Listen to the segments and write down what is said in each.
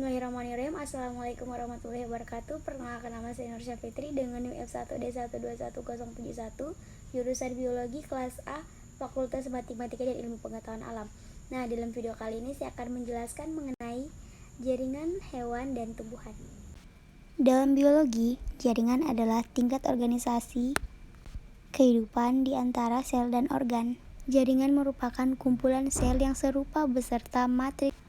Bismillahirrahmanirrahim. Assalamualaikum warahmatullahi wabarakatuh. Perkenalkan, nama saya Nur Syafitri dengan NIM F1D12171, jurusan Biologi kelas A, Fakultas Matematika dan Ilmu Pengetahuan Alam. Nah, dalam video kali ini saya akan menjelaskan mengenai jaringan hewan dan tumbuhan. Dalam biologi, jaringan adalah tingkat organisasi kehidupan di antara sel dan organ. Jaringan merupakan kumpulan sel yang serupa beserta matriks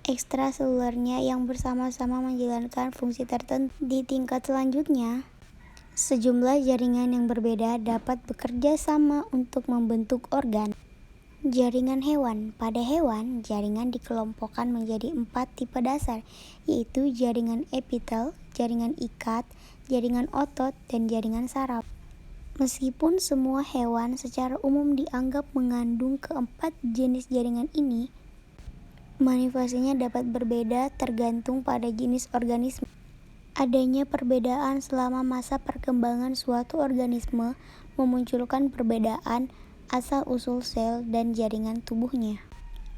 ekstraselulernya yang bersama-sama menjalankan fungsi tertentu. Di tingkat selanjutnya, sejumlah jaringan yang berbeda dapat bekerja sama untuk membentuk organ. Jaringan hewan. Pada hewan, jaringan dikelompokkan menjadi 4 tipe dasar, yaitu jaringan epitel, jaringan ikat, jaringan otot, dan jaringan saraf. Meskipun semua hewan secara umum dianggap mengandung keempat jenis jaringan ini, manifestasinya dapat berbeda tergantung pada jenis organisme. Adanya perbedaan selama masa perkembangan suatu organisme memunculkan perbedaan asal-usul sel dan jaringan tubuhnya.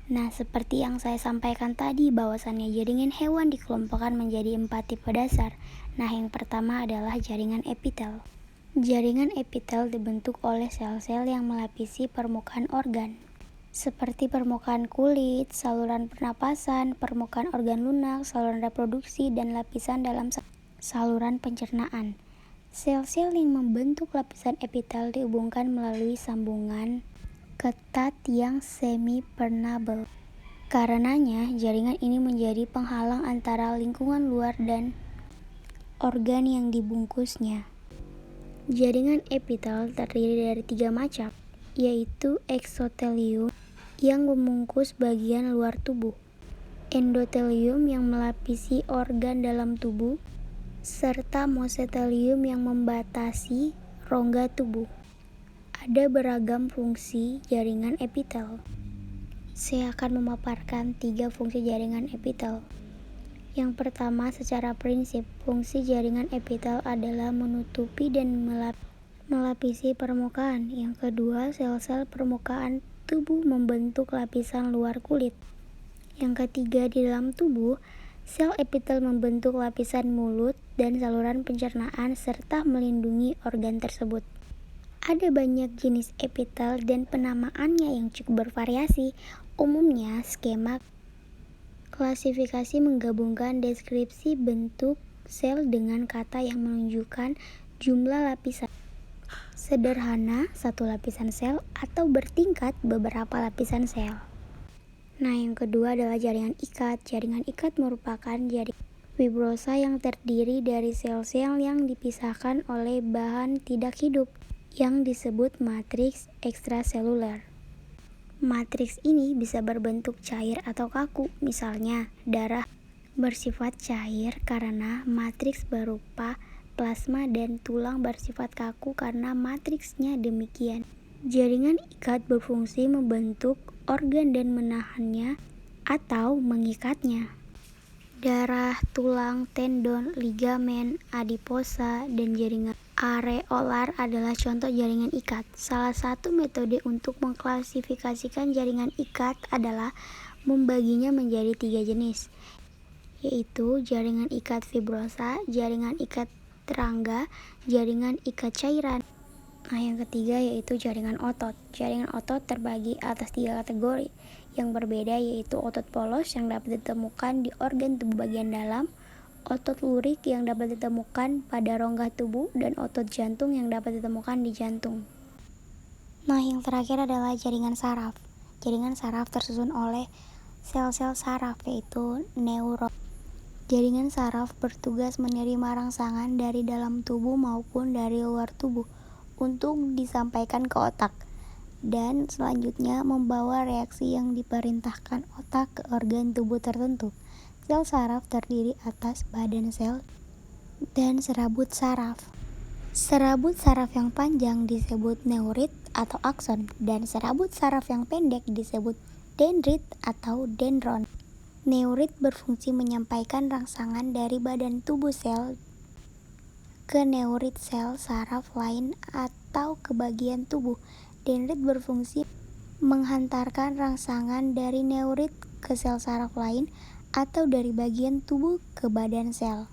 Nah, seperti yang saya sampaikan tadi, bahwasannya jaringan hewan dikelompokkan menjadi 4 tipe dasar. Nah, yang pertama adalah jaringan epitel. Jaringan epitel dibentuk oleh sel-sel yang melapisi permukaan organ, seperti permukaan kulit, saluran pernapasan, permukaan organ lunak, saluran reproduksi, dan lapisan dalam saluran pencernaan. Sel-sel yang membentuk lapisan epitel dihubungkan melalui sambungan ketat yang semi-permeabel. Karenanya, jaringan ini menjadi penghalang antara lingkungan luar dan organ yang dibungkusnya. Jaringan epitel terdiri dari 3 macam, yaitu eksotelium yang membungkus bagian luar tubuh, endotelium yang melapisi organ dalam tubuh, serta mesotelium yang membatasi rongga tubuh. Ada beragam fungsi jaringan epitel. Saya akan memaparkan 3 fungsi jaringan epitel. Yang pertama, secara prinsip, fungsi jaringan epitel adalah menutupi dan melapisi permukaan. Yang kedua, sel-sel permukaan tubuh membentuk lapisan luar kulit. Yang ketiga, di dalam tubuh, sel epitel membentuk lapisan mulut dan saluran pencernaan serta melindungi organ tersebut. Ada banyak jenis epitel dan penamaannya yang cukup bervariasi. Umumnya, skema klasifikasi menggabungkan deskripsi bentuk sel dengan kata yang menunjukkan jumlah lapisan. Sederhana, satu lapisan sel, atau bertingkat beberapa lapisan sel. Nah, yang kedua adalah jaringan ikat. Jaringan ikat merupakan jaringan fibrosa yang terdiri dari sel-sel yang dipisahkan oleh bahan tidak hidup yang disebut matriks ekstraseluler. Matriks ini bisa berbentuk cair atau kaku. Misalnya, darah bersifat cair karena matriks berupa plasma dan tulang bersifat kaku karena matriksnya demikian. Jaringan ikat berfungsi membentuk organ dan menahannya atau mengikatnya. Darah, tulang, tendon, ligamen, adiposa, dan jaringan areolar adalah contoh jaringan ikat. Salah satu metode untuk mengklasifikasikan jaringan ikat adalah membaginya menjadi 3 jenis, yaitu jaringan ikat fibrosa, jaringan ikat terangga, jaringan ikat cairan. Nah, yang ketiga yaitu jaringan otot. Jaringan otot terbagi atas 3 kategori yang berbeda, yaitu otot polos yang dapat ditemukan di organ tubuh bagian dalam, otot lurik yang dapat ditemukan pada rongga tubuh, dan otot jantung yang dapat ditemukan di jantung. Nah, yang terakhir adalah jaringan saraf. Jaringan saraf tersusun oleh sel-sel saraf, yaitu neuron. Jaringan saraf bertugas menerima rangsangan dari dalam tubuh maupun dari luar tubuh untuk disampaikan ke otak, dan selanjutnya membawa reaksi yang diperintahkan otak ke organ tubuh tertentu. Sel saraf terdiri atas badan sel dan serabut saraf. Serabut saraf yang panjang disebut neurit atau akson, dan serabut saraf yang pendek disebut dendrit atau dendron. Neurit berfungsi menyampaikan rangsangan dari badan tubuh sel ke neurit sel saraf lain atau ke bagian tubuh. Dendrit berfungsi menghantarkan rangsangan dari neurit ke sel saraf lain atau dari bagian tubuh ke badan sel.